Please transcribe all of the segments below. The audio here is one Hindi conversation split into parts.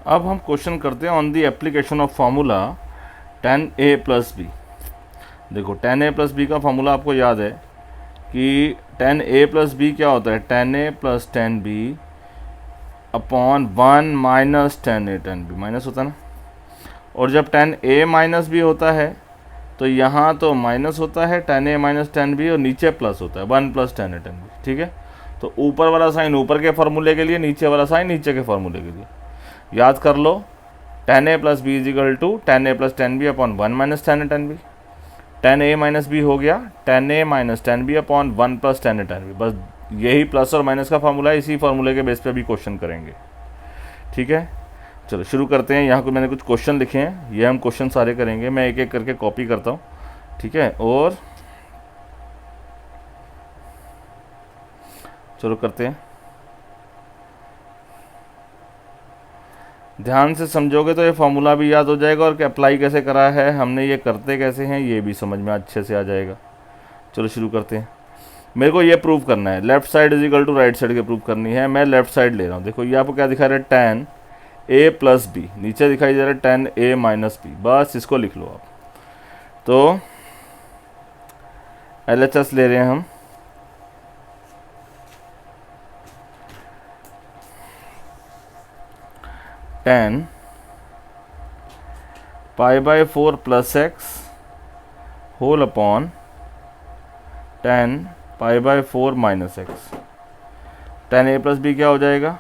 अब हम क्वेश्चन करते हैं on the application of formula tan a plus b. देखो tan a प्लस बी का फार्मूला आपको याद है कि tan a प्लस बी क्या होता है, tan a plus tan b upon 1 minus tan a tan b, minus होता है ना। और जब tan a माइनस बी होता है तो यहाँ तो माइनस होता है tan a minus tan b और नीचे प्लस होता है 1 plus tan a tan b। ठीक है, तो ऊपर वाला साइन ऊपर के फार्मूले के लिए, नीचे वाला साइन नीचे के फार्मूले के लिए। याद कर लो, tan a plus b is equal to tan a plus tan b upon 1 minus tan a tan b। tan a minus b हो गया tan a minus tan b upon 1 plus tan a tan b। बस यही प्लस और माइनस का फार्मूला है, इसी फार्मूले के बेस पे भी क्वेश्चन करेंगे। ठीक है, चलो शुरू करते हैं। यहाँ को मैंने कुछ क्वेश्चन लिखे हैं, ये हम क्वेश्चन सारे करेंगे। मैं एक एक करके कॉपी करता हूँ, ठीक है। और चलो करते हैं, ध्यान से समझोगे तो ये फार्मूला भी याद हो जाएगा और अप्लाई कैसे करा है हमने, ये करते कैसे हैं, ये भी समझ में अच्छे से आ जाएगा। चलो शुरू करते हैं। मेरे को ये प्रूव करना है, left side is equal to right side के प्रूव करनी है। मैं लेफ्ट साइड ले रहा हूँ। देखो ये आपको क्या दिखा रहा है, tan a प्लस बी, नीचे दिखाई दे रहा है tan a माइनस बी। बस इसको लिख लो आप। तो LHS ले रहे हैं हम, tan pi by 4 plus x whole upon tan pi by 4 minus x. tan a plus b क्या हो जाएगा,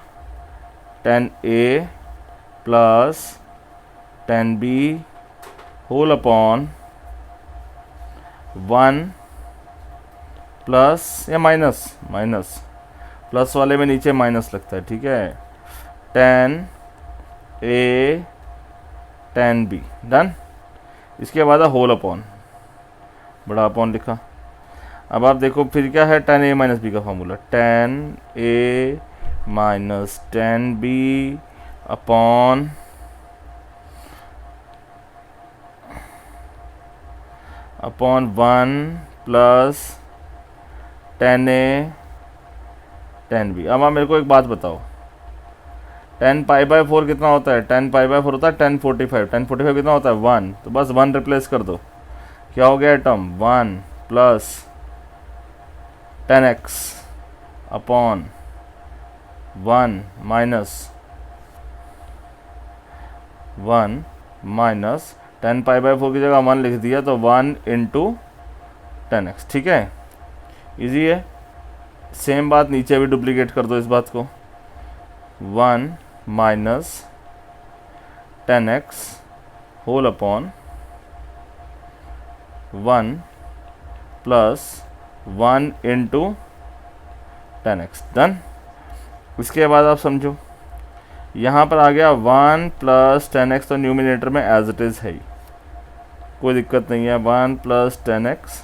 tan a plus tan b whole upon 1 plus या माइनस, माइनस प्लस वाले में नीचे माइनस लगता है, ठीक है। tan a tan b done. इसके बाद होल अपॉन, बड़ा अपॉन लिखा। अब आप देखो फिर क्या है, tan a माइनस बी का formula, tan a minus tan b upon upon 1 plus tan a tan b। अब आप मेरे को एक बात बताओ, tan पाई बाय 4 कितना होता है, tan पाई बाय 4 होता है tan 45। tan 45 कितना होता है 1, तो बस 1 रिप्लेस कर दो। क्या हो गया term, 1 plus tan x upon 1 minus tan pi by 4 की जगह 1 लिख दिया तो 1 इंटू tan x। ठीक है, इजी है। सेम बात नीचे भी डुप्लीकेट कर दो इस बात को, 1 minus tan x whole upon 1 plus 1 into tan x done. इसके बाद आप समझो, यहाँ पर आ गया 1 प्लस tan x, तो न्यूमिनेटर में एज इट इज़ है ही, कोई दिक्कत नहीं है। 1 प्लस tan x,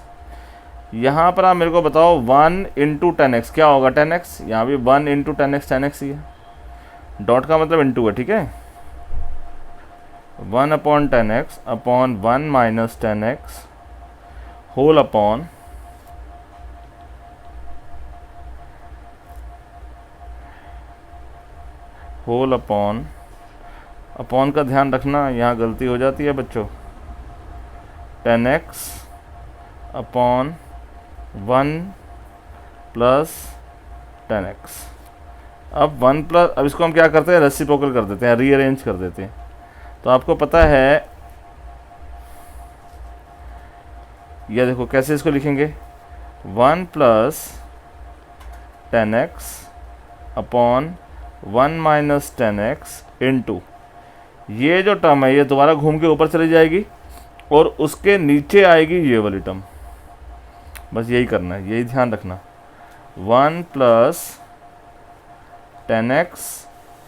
यहाँ पर आप मेरे को बताओ 1 इंटू tan x क्या होगा, tan x, यहाँ भी 1 इंटू tan x ही है, डॉट का मतलब इंटू है, ठीक है। 1 upon tan x upon 1 minus tan x whole upon 1 upon का ध्यान रखना, यहाँ गलती हो जाती है बच्चों। tan x upon 1 plus tan x। अब 1 प्लस, अब इसको हम क्या करते हैं, रेसिप्रोकल कर देते हैं, रीअरेंज कर देते हैं। तो आपको पता है, यह देखो कैसे इसको लिखेंगे, 1 plus tan x upon 1 minus tan x into, ये जो टर्म है ये दोबारा घूम के ऊपर चली जाएगी और उसके नीचे आएगी ये वाली टर्म। बस यही करना है, यही ध्यान रखना। 1 plus tan x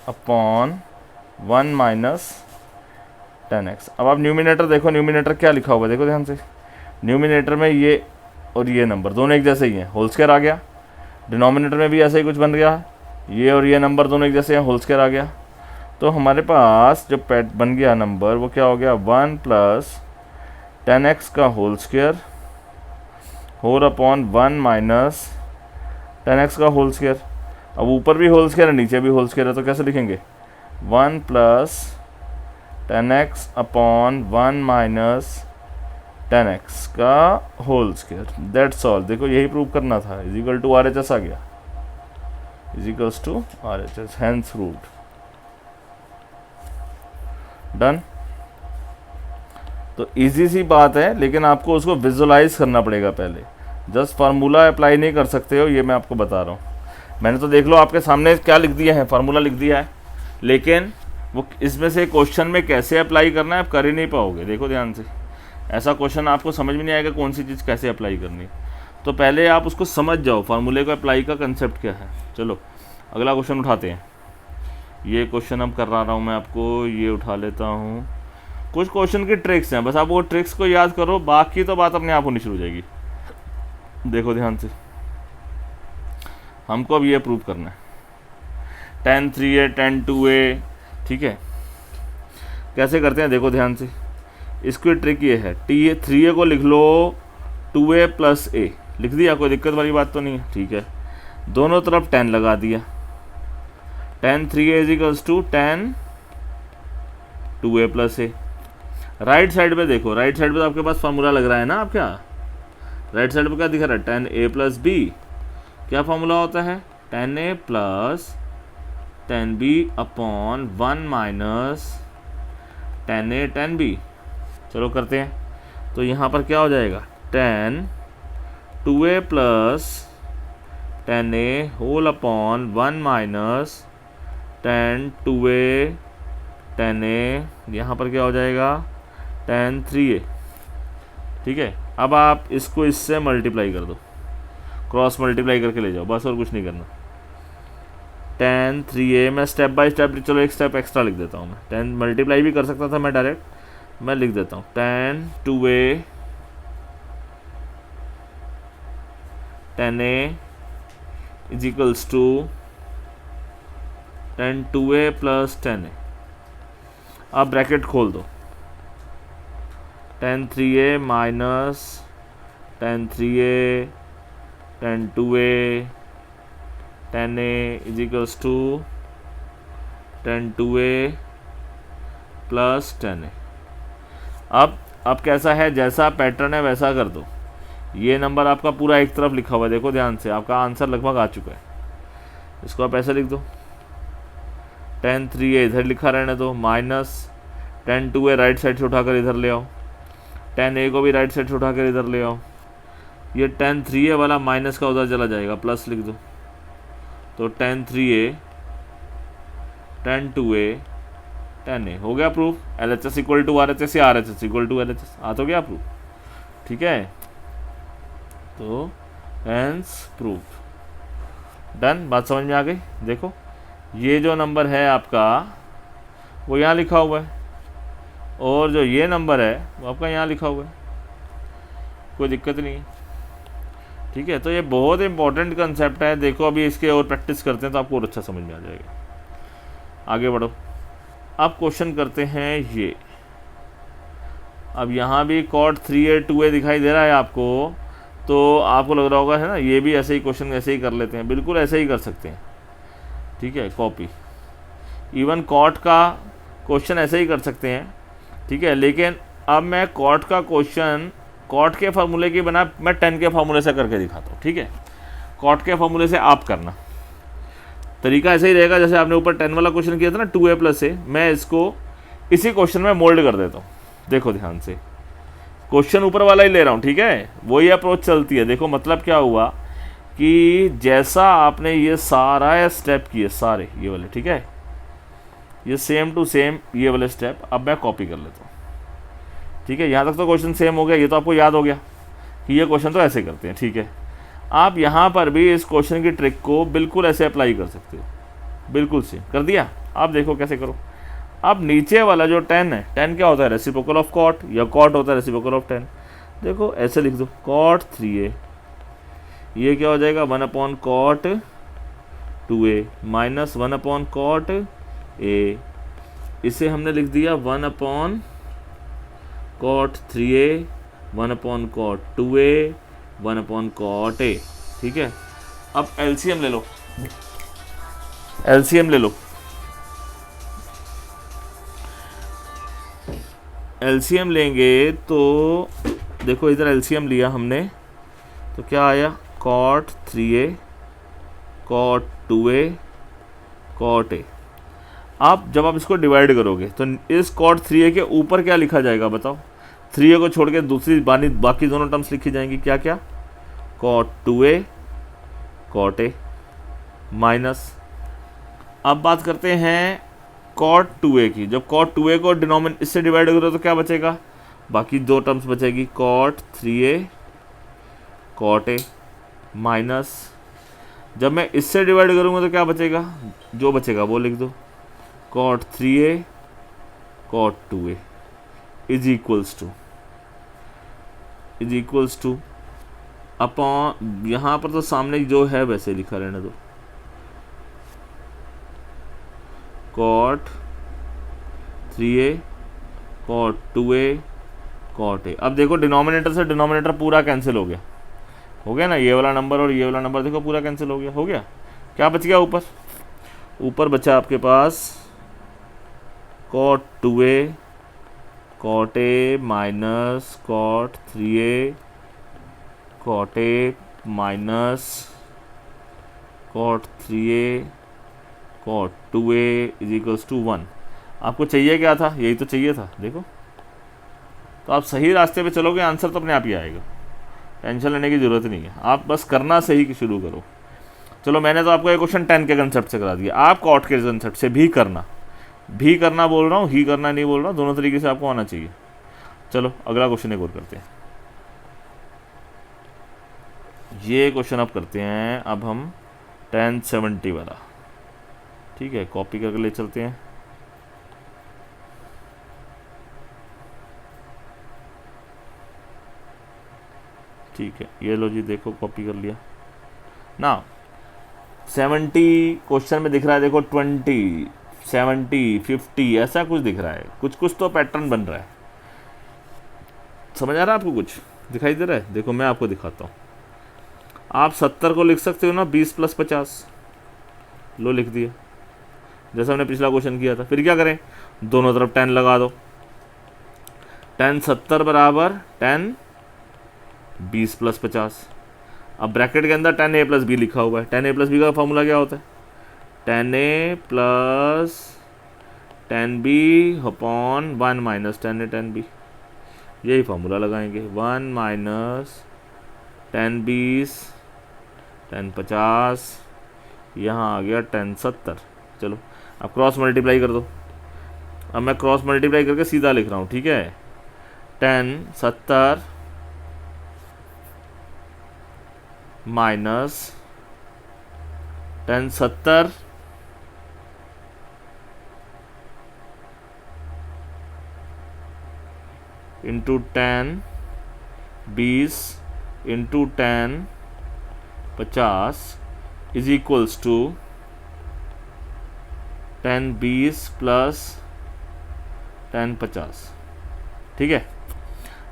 upon 1 minus tan x। अब आप न्यूमिनेटर देखो, न्यूमिनेटर क्या लिखा होगा, देखो ध्यान से। न्यूमिनेटर में ये और ये नंबर दोनों एक जैसे ही हैं, होल स्क्वायर आ गया। डिनोमिनेटर में भी ऐसा ही कुछ बन गया, ये और ये नंबर दोनों एक जैसे हैं, होल स्क्वायर आ गया। तो हमारे पास जो पैट बन गया नंबर वो क्या हो गया, 1 प्लस tan x का whole square whole upon 1 minus tan x का होल स्क्वायर। अब ऊपर भी होल स्क्वायर है नीचे भी होल स्क्वायर है, तो कैसे लिखेंगे, 1 plus 10x upon 1 minus 10x का होल स्क्वायर, दैट्स ऑल। देखो यही प्रूव करना था, इज इक्वल टू RHS आ गया, is equals to RHS, hence proved. Done. तो इजी सी बात है, लेकिन आपको उसको विजुलाइज करना पड़ेगा पहले, जस्ट फार्मूला अप्लाई नहीं कर सकते हो, ये मैं आपको बता रहा हूँ। मैंने तो देख लो आपके सामने क्या लिख दिया है, फार्मूला लिख दिया है, लेकिन वो इसमें से क्वेश्चन में कैसे अप्लाई करना है आप कर ही नहीं पाओगे। देखो ध्यान से, ऐसा क्वेश्चन आपको समझ में नहीं आएगा कौन सी चीज़ कैसे अप्लाई करनी है। तो पहले आप उसको समझ जाओ, फार्मूले को अप्लाई का कंसेप्ट क्या है। चलो अगला क्वेश्चन उठाते हैं। ये क्वेश्चन अब कर रहा हूँ मैं आपको, ये उठा लेता हूँ। कुछ क्वेश्चन की ट्रिक्स हैं, बस आप वो ट्रिक्स को याद करो, बाकी तो बात अपने आप होनी शुरू हो जाएगी। देखो ध्यान से, हमको अब ये प्रूव करना है, tan 3a tan 2a, ठीक है। कैसे करते हैं देखो ध्यान से, इसकी ट्रिक ये है, 3a को लिख लो 2a प्लस a, लिख दिया, कोई दिक्कत वाली बात तो नहीं है, ठीक है। दोनों तरफ 10 लगा दिया, tan 3a is equals to tan 2a plus a। Right side पे देखो, राइट साइड पे तो आपके पास फार्मूला लग रहा है ना, आप क्या राइट साइड पे क्या दिख रहा है, tan a प्लस b। क्या फार्मूला होता है, tan a plus tan b upon 1 minus tan a tan b। चलो करते हैं। तो यहाँ पर क्या हो जाएगा, tan 2a plus tan a whole upon 1 minus tan 2a tan a, यहाँ पर क्या हो जाएगा tan 3a, ठीक है। अब आप इसको इससे मल्टीप्लाई कर दो, क्रॉस मल्टीप्लाई करके ले जाओ, बस और कुछ नहीं करना। tan 3a मैं स्टेप बाय स्टेप, चलो एक स्टेप एक्स्ट्रा लिख देता हूँ मैं, 10 मल्टीप्लाई भी कर सकता था मैं डायरेक्ट, मैं लिख देता हूँ tan 2a tan a is equals to tan 2a plus tan a। अब ब्रैकेट खोल दो, tan 3a minus tan 3a tan 2a tan a is equals to tan 2a plus tan a। अब कैसा है, जैसा पैटर्न है वैसा कर दो। ये नंबर आपका पूरा एक तरफ लिखा हुआ है, देखो ध्यान से, आपका आंसर लगभग आ चुका है। इसको आप ऐसे लिख दो, tan 3a इधर लिखा रहने दो, minus tan 2a right side से उठाकर इधर ले आओ, tan a को भी राइट साइड से उठाकर इधर ले आओ। ये tan 3a वाला माइनस का उधर चला जाएगा, प्लस लिख दो। तो tan 3a tan 2a tan a हो गया proof. LHS equal to RHS या RHS इक्वल टू LHS, आ तो गया प्रूफ, ठीक है। तो हेंस प्रूफ। डन, बात समझ में आ गई। देखो ये जो नंबर है आपका वो यहाँ लिखा हुआ है, और जो ये नंबर है वो आपका यहाँ लिखा हुआ है, कोई दिक्कत नहीं है, ठीक है। तो ये बहुत इंपॉर्टेंट कंसेप्ट है। देखो अभी इसके और प्रैक्टिस करते हैं तो आपको और अच्छा समझ में आ जाएगा। आगे बढ़ो, अब क्वेश्चन करते हैं ये। अब यहाँ भी cot 3a 2a दिखाई दे रहा है आपको, तो आपको लग रहा होगा है ना, ये भी ऐसे ही क्वेश्चन ऐसे ही कर लेते हैं, बिल्कुल ऐसे ही कर सकते हैं, ठीक है, कॉपी। इवन कॉट का क्वेश्चन ऐसे ही कर सकते हैं, ठीक है। लेकिन अब मैं कॉट का क्वेश्चन कॉट के फार्मूले की बना मैं 10 के फार्मूले से करके दिखाता हूँ, ठीक है। कॉट के फार्मूले से आप करना, तरीका ऐसे ही रहेगा जैसे आपने ऊपर 10 वाला क्वेश्चन किया था ना 2a प्लस a, मैं इसको इसी क्वेश्चन में मोल्ड कर देता हूँ। देखो ध्यान से, क्वेश्चन ऊपर वाला ही ले रहा हूँ, ठीक है, वही अप्रोच चलती है। देखो मतलब क्या हुआ कि जैसा आपने ये सारा स्टेप किए सारे ये वाले, ठीक है, ये सेम टू सेम ये वाले स्टेप अब मैं कॉपी कर लेता हूँ, ठीक है। यहाँ तक तो क्वेश्चन सेम हो गया, ये तो आपको याद हो गया कि ये क्वेश्चन तो ऐसे करते हैं, ठीक है। आप यहाँ पर भी इस क्वेश्चन की ट्रिक को बिल्कुल ऐसे अप्लाई कर सकते हो, बिल्कुल सेम कर दिया। आप देखो कैसे करो। अब नीचे वाला जो 10 है, 10 क्या होता है, रेसिप्रोकल ऑफ कॉट, या कॉट होता है रेसिप्रोकल ऑफ 10। देखो ऐसे लिख दो, cot 3a, ये क्या हो जाएगा 1 upon cot 2a minus 1 upon cot a, इसे हमने लिख दिया 1 upon cot 3a 1 upon cot 2a 1 upon cot a, ठीक है। अब एलसीएम ले लो, एलसीएम ले लो, एलसीएम लेंगे तो देखो इधर एलसीएम लिया हमने तो क्या आया, cot 3a cot 2a cot a। आप जब आप इसको डिवाइड करोगे तो इस कॉट 3a के ऊपर क्या लिखा जाएगा बताओ, 3a को छोड़ के दूसरी बाकी दोनों टर्म्स लिखी जाएंगी, क्या क्या, cot 2a cot a minus. अब बात करते हैं कॉट 2a की। जब कॉट 2a को डिनोमिनेटर इससे डिवाइड करो तो क्या बचेगा, बाकी दो टर्म्स बचेगी, cot 3a cot a minus. जब मैं इससे डिवाइड करूँगा तो क्या बचेगा, जो बचेगा वो लिख दो, cot 3a cot 2a is equals to upon, यहाँ पर तो सामने जो है वैसे लिखा रहने दो, cot 3a cot 2a cot a। अब देखो डिनोमिनेटर से डिनोमिनेटर पूरा कैंसिल हो गया ना, ये वाला नंबर और ये वाला नंबर देखो पूरा कैंसिल हो गया। क्या बच गया ऊपर बचा आपके पास cot 2a cot a minus cot 3a cot a minus cot 3a cot 2a is equals to 1। आपको चाहिए क्या था, यही तो चाहिए था। देखो तो आप सही रास्ते पे चलोगे, आंसर तो अपने आप ही आएगा, टेंशन लेने की ज़रूरत नहीं है, आप बस करना सही शुरू करो। चलो मैंने तो आपको ये क्वेश्चन 10 के कंसेप्ट से करा दिया, आप कॉट के कंसेप्ट से भी करना बोल रहा हूँ, ही करना नहीं बोल रहा हूँ, दोनों तरीके से आपको आना चाहिए। चलो अगला क्वेश्चन एक और करते हैं। ये क्वेश्चन अब करते हैं अब हम 1070 वाला, ठीक है, कॉपी करके ले चलते हैं। ठीक है, ये लो जी, देखो कॉपी कर लिया ना। 70 क्वेश्चन में दिख रहा है, देखो 20 70 50 ऐसा कुछ दिख रहा है, कुछ तो पैटर्न बन रहा है। समझ आ रहा है आपको, कुछ दिखाई दे रहा है? देखो मैं आपको दिखाता हूँ। आप 70 को लिख सकते हो ना 20 + 50, लो लिख दिया, जैसा हमने पिछला क्वेश्चन किया था। फिर क्या करें, दोनों तरफ 10 लगा दो, 10 70 बराबर 10 20 + 50। अब ब्रैकेट के अंदर 10a + b लिखा हुआ है। 10a + b का फॉर्मूला क्या होता है, 10a + 10b upon 1 - 10a 10b, यही फॉर्मूला लगाएंगे। 1 - 10 20 10 50, यहाँ आ गया 10 70। चलो अब क्रॉस मल्टीप्लाई कर दो। अब मैं क्रॉस मल्टीप्लाई करके सीधा लिख रहा हूँ, ठीक है, 10 70 minus 10 70 into 10 20 into 10 50 is equals to 10 20 plus 10 50। ठीक है,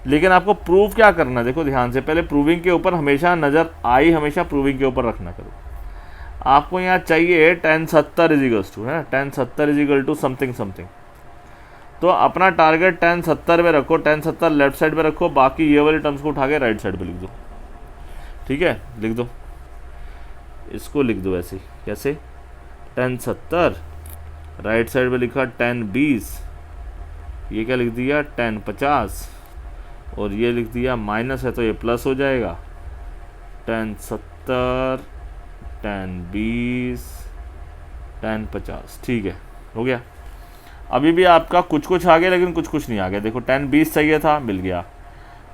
लेकिन आपको प्रूव क्या करना है, देखो ध्यान से, पहले प्रूविंग के ऊपर हमेशा नज़र आई, हमेशा प्रूविंग के ऊपर रखना करो। आपको यहाँ चाहिए 10 70 इज इक्वल्स टू, है ना, 10 70 is equal to something something. तो अपना टारगेट 10 70 में रखो, 10 70 लेफ्ट साइड पे रखो, बाकी ये वाले टर्म्स को उठा के राइट साइड पे लिख दो। ठीक है, लिख दो, इसको लिख दो ऐसे, कैसे, 10 70 राइट साइड पे लिखा 10 20, ये क्या लिख दिया 10 50, और ये लिख दिया माइनस है तो ये प्लस हो जाएगा, 10 70 10 20 10 50। ठीक है, हो गया। अभी भी आपका कुछ आ गया लेकिन कुछ नहीं आ गया। देखो 10 20 चाहिए था, मिल गया।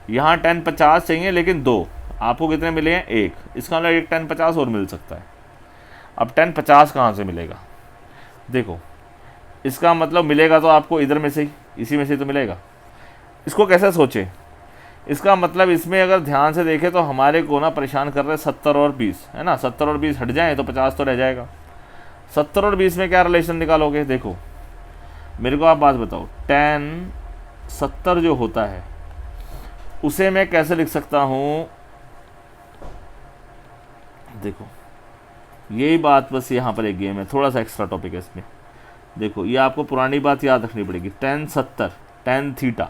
यहाँ 10 50 चाहिए लेकिन 2, आपको कितने मिले हैं, 1। इसका मतलब एक 10 50 और मिल सकता है। अब 10 50 कहाँ से मिलेगा, देखो इसका मतलब मिलेगा तो आपको इधर में से ही, इसी में से तो मिलेगा। इसको कैसे सोचें, इसका मतलब इसमें अगर ध्यान से देखें तो हमारे को ना परेशान कर रहे हैं 70 और 20, है ना। 70 और 20 हट जाएं तो 50 तो रह जाएगा। 70 और 20 में क्या रिलेशन निकालोगे, देखो मेरे को आप बात बताओ, 10 70 जो होता है उसे मैं कैसे लिख सकता हूँ, देखो यही बात, बस यहाँ पर एक गेम है, थोड़ा सा एक्स्ट्रा टॉपिक है इसमें। देखो ये आपको पुरानी बात याद रखनी पड़ेगी, 10 70 टेन थीटा,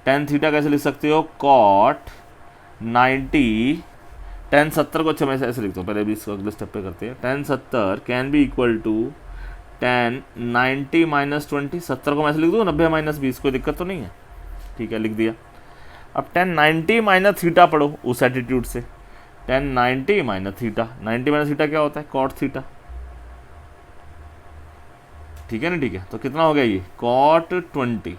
टेन थीटा कैसे लिख सकते हो, कॉट 90, टेन 70 को अच्छा मैं ऐसे लिखता हूँ, पहले भी इसको अगले स्टेप पे करते हैं। Tan 70 can be equal to tan 90 minus 20, 70 को मैं ऐसे लिख दूँ 90 माइनस 20, कोई दिक्कत तो नहीं है, ठीक है लिख दिया। अब टेन 90 माइनस थीटा पढ़ो उस एटीट्यूड से, ten 90 minus theta, 90 minus theta क्या होता है, कॉट थीटा, ठीक है ना, ठीक है। तो कितना हो गया ये, कॉट 20।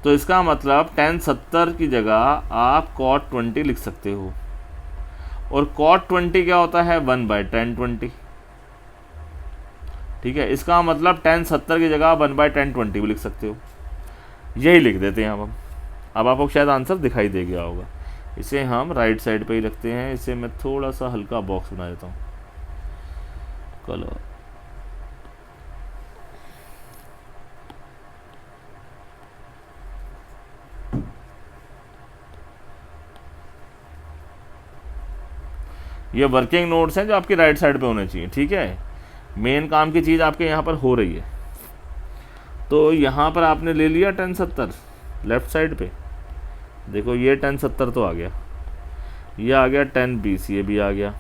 तो इसका मतलब टेन 70 की जगह आप कॉट 20 लिख सकते हो, और कॉट 20 क्या होता है, 1/1020, ठीक है। इसका मतलब टेन 70 की जगह 1/1020 भी लिख सकते हो, यही लिख देते हैं अब आपको शायद आंसर दिखाई दे गया होगा। इसे हम राइट साइड पे ही रखते हैं, इसे मैं थोड़ा सा हल्का बॉक्स बना देता हूँ, कलर, ये वर्किंग नोट्स हैं जो आपकी राइट साइड पे होने चाहिए, ठीक है। मेन काम की चीज़ आपके यहाँ पर हो रही है। तो यहाँ पर आपने ले लिया 1070 लेफ्ट साइड पे, देखो ये 1070 तो आ गया, ये आ गया 1020, ये भी आ गया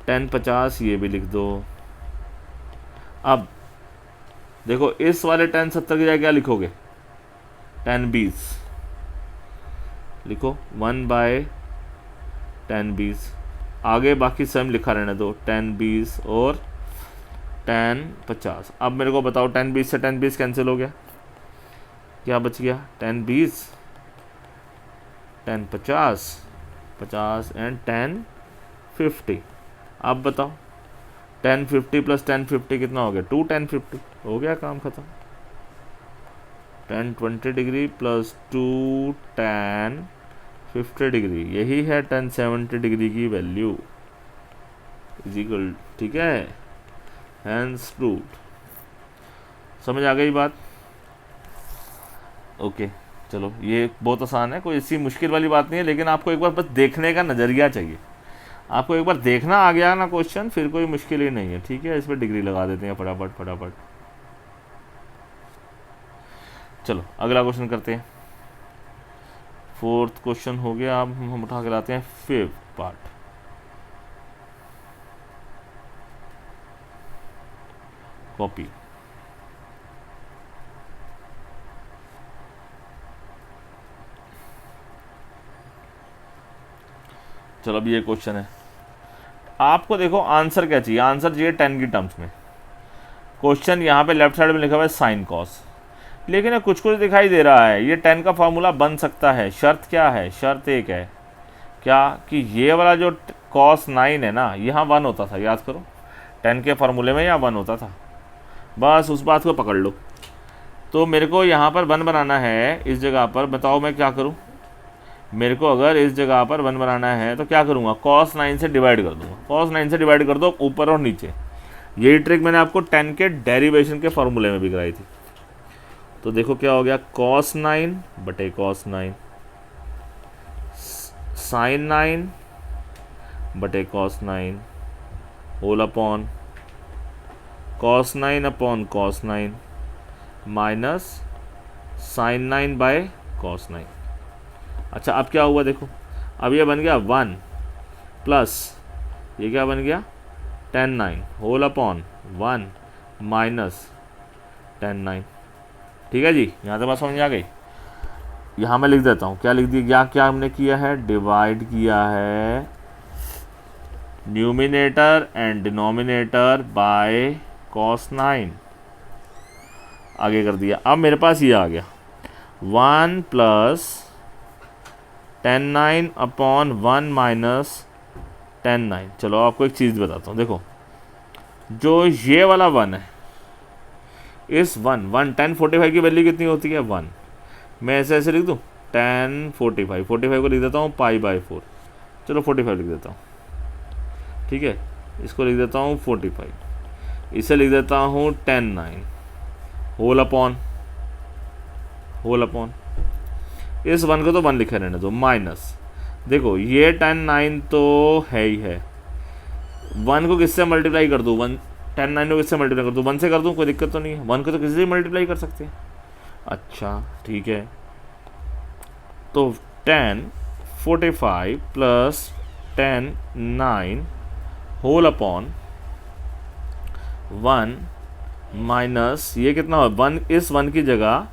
1050, ये भी लिख दो। अब देखो इस वाले 1070 की जगह क्या लिखोगे, 1020 लिखो, 1/1020, आगे बाकी सेम लिखा रहने दो, 1020 और 1050। अब मेरे को बताओ 1020 से 1020 कैंसिल हो गया, क्या बच गया, 1020, 1050, 50 एंड 1050। अब बताओ 1050 प्लस 1050 कितना हो गया, 21050, हो गया काम खत्म। 1020 डिग्री प्लस 210 डिग्री, यही है 1070 डिग्री की वैल्यू इज इक्वल, ठीक है, हैंस प्रूव्ड। समझ आ गई बात, ओके। चलो ये बहुत आसान है, कोई इसी मुश्किल वाली बात नहीं है, लेकिन आपको एक बार बस देखने का नज़रिया चाहिए, आपको एक बार देखना आ गया ना क्वेश्चन, फिर कोई मुश्किल ही नहीं है, ठीक है। इस पर डिग्री लगा देते हैं फटाफट फटाफट। चलो अगला क्वेश्चन करते हैं, फोर्थ क्वेश्चन हो गया। अब हम उठा के लाते हैं फिफ्थ पार्ट, कॉपी। चलो अब ये क्वेश्चन है, आपको देखो आंसर क्या चाहिए, आंसर चाहिए 10 की टर्म्स में। क्वेश्चन यहाँ पे लेफ्ट साइड में लिखा हुआ है साइन कॉस, लेकिन ये कुछ कुछ दिखाई दे रहा है, ये 10 का फार्मूला बन सकता है। शर्त क्या है, शर्त एक है क्या, कि ये वाला जो cos 9 है ना, यहाँ 1 होता था, याद करो 10 के फार्मूले में यहाँ 1 होता था, बस उस बात को पकड़ लो। तो मेरे को यहाँ पर 1 बनाना है, इस जगह पर बताओ मैं क्या करूँ, मेरे को अगर इस जगह पर 1 बनाना है तो क्या करूँगा, cos 9 से डिवाइड कर दूँगा, cos 9 से डिवाइड कर दो ऊपर और नीचे। यही ट्रिक मैंने आपको 10 के डेरिवेशन के फार्मूले में भी कराई थी। तो देखो क्या हो गया, cos 9 बटे cos 9, sin 9 बटे cos 9 whole upon cos 9 upon cos 9 minus sin 9 by cos 9। अच्छा अब क्या हुआ देखो, अब ये बन गया 1 प्लस ये क्या बन गया 10 9 होल अपॉन 1 माइनस 10 9, ठीक है जी। यहाँ तक बात समझ आ गई। यहाँ मैं लिख देता हूँ, क्या लिख दिया, क्या हमने किया है, डिवाइड किया है numerator and denominator by cos 9, आगे कर दिया। अब मेरे पास ये आ गया 1 प्लस 10 9 अपॉन 1 माइनस 10 9। चलो आपको एक चीज़ बताता हूँ, देखो जो ये वाला 1 है, इस 1 1045 की वैल्यू कितनी होती है 1, मैं ऐसे ऐसे लिख दूँ 1045, 45 को लिख देता हूँ π/4, चलो 45 लिख देता हूँ, ठीक है। इसको लिख देता हूँ 45, इसे लिख देता हूँ 10 9 होल अपॉन इस 1 को तो 1 लिखे रहने दो, माइनस देखो ये 10 9 तो है ही है, 1 को किससे मल्टीप्लाई कर दूँ, 10 9 को किससे मल्टीप्लाई कर दूँ, 1 से कर दूँ, कोई दिक्कत तो नहीं है, 1 को तो किसी से मल्टीप्लाई कर सकते हैं, अच्छा ठीक है, तो tan 45 plus tan 9 whole upon 1 minus ये कितना हो, 1 इस 1 की जगह,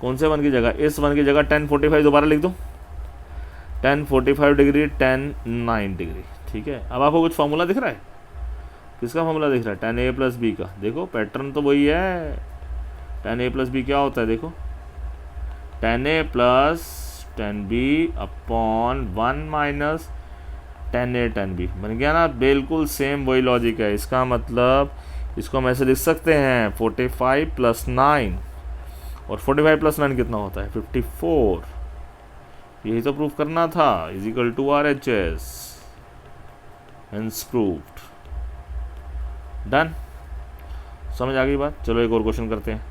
कौन से 1 की जगह, इस 1 की जगह tan 45 दोबारा लिख दो, tan 45 डिग्री tan 9 डिग्री। ठीक है, अब आपको कुछ फार्मूला दिख रहा है, किसका फार्मूला दिख रहा है, tan a प्लस बी का। देखो पैटर्न तो वही है, tan a प्लस बी क्या होता है, देखो tan a plus tan b upon 1 minus tan a tan b, बन गया ना, बिल्कुल सेम वही लॉजिक है। इसका मतलब इसको हम ऐसे लिख सकते हैं 45 प्लस 9, और 45 प्लस 9 कितना होता है 54, यही तो प्रूफ करना था, is equal to RHS, hence proved. Done, समझ आ गई बात। चलो एक और क्वेश्चन करते हैं।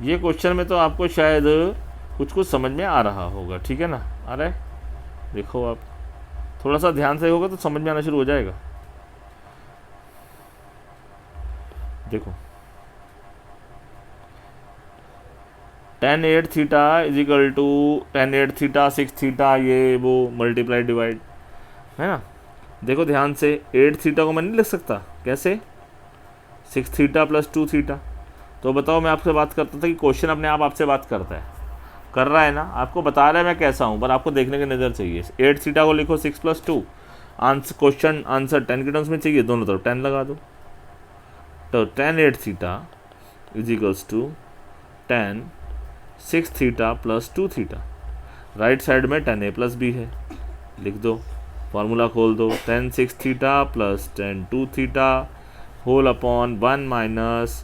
ये क्वेश्चन में तो आपको शायद कुछ कुछ समझ में आ रहा होगा, ठीक है ना, आ रहा है, देखो आप थोड़ा सा ध्यान से होगा तो समझ में आना शुरू हो जाएगा। देखो tan 8 theta is equal to tan 8 theta 6 theta, ये वो मल्टीप्लाई डिवाइड है ना। देखो ध्यान से, 8 थीटा को मैं नहीं लिख सकता, कैसे, 6 थीटा प्लस 2 थीटा। तो बताओ, मैं आपसे बात करता था कि क्वेश्चन अपने आप आपसे बात करता है, कर रहा है ना, आपको बता रहा है मैं कैसा हूँ, पर आपको देखने की नज़र चाहिए। 8 थीटा को लिखो 6 प्लस 2, आंसर क्वेश्चन आंसर 10 के टर्म्स में चाहिए, दोनों तरफ 10 लगा दो। तो tan 8 theta is equals to tan 6 theta plus 2 theta, right side में tan a प्लस b है, लिख दो, फार्मूला खोल दो, tan 6 theta plus tan 2 theta whole upon 1 minus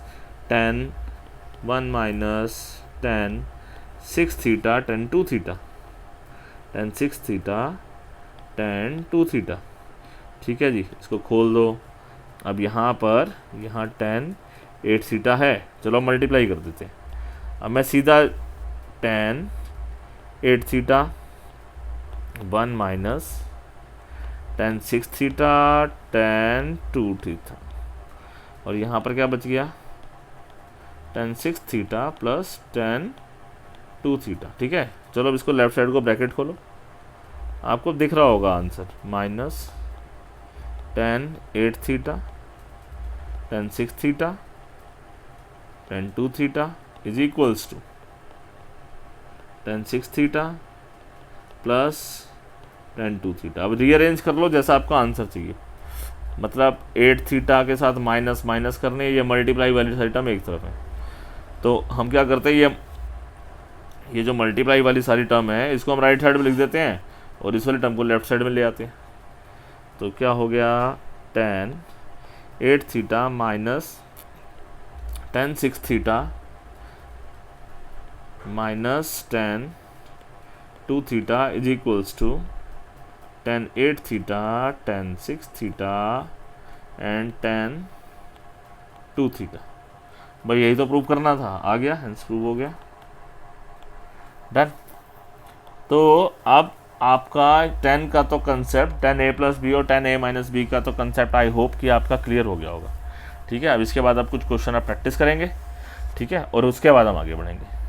tan 6 theta tan 2 theta, tan 6 theta tan 2 theta. ठीक है जी, इसको खोल दो। अब यहाँ पर यहाँ tan 8 थीटा है, चलो मल्टीप्लाई कर देते हैं। अब मैं सीधा tan 8 theta 1 minus tan 6 theta tan 2 theta, और यहाँ पर क्या बच गया, tan 6 theta plus tan 2 theta. ठीक है, चलो अब इसको लेफ्ट साइड को ब्रैकेट खोलो, आपको दिख रहा होगा answer, minus tan 8 theta tan 6 theta tan 2 theta is equals to tan 6 theta plus tan 2 theta. अब रीअरेंज कर लो जैसा आपका आंसर चाहिए, मतलब 8 थीटा के साथ माइनस माइनस करने, ये मल्टीप्लाई वाली सारी टर्म एक तरफ है, तो हम क्या करते हैं, ये जो मल्टीप्लाई वाली सारी टर्म है इसको हम राइट साइड में लिख देते हैं, और इस वाली टर्म को लेफ्ट साइड में ले आते हैं। तो क्या हो गया, tan 8 theta minus tan 6 theta minus tan 2 theta is equals to tan 8 theta tan 6 theta and tan 2 theta. भाई यही तो प्रूव करना था, आ गया, हेंस प्रूव हो गया। डन। तो अब आपका 10 का तो concept, tan a plus b और tan a माइनस बी का तो कंसेप्ट आई होप कि आपका क्लियर हो गया होगा। ठीक है, अब इसके बाद आप कुछ क्वेश्चन आप प्रैक्टिस करेंगे, ठीक है, और उसके बाद हम आगे बढ़ेंगे।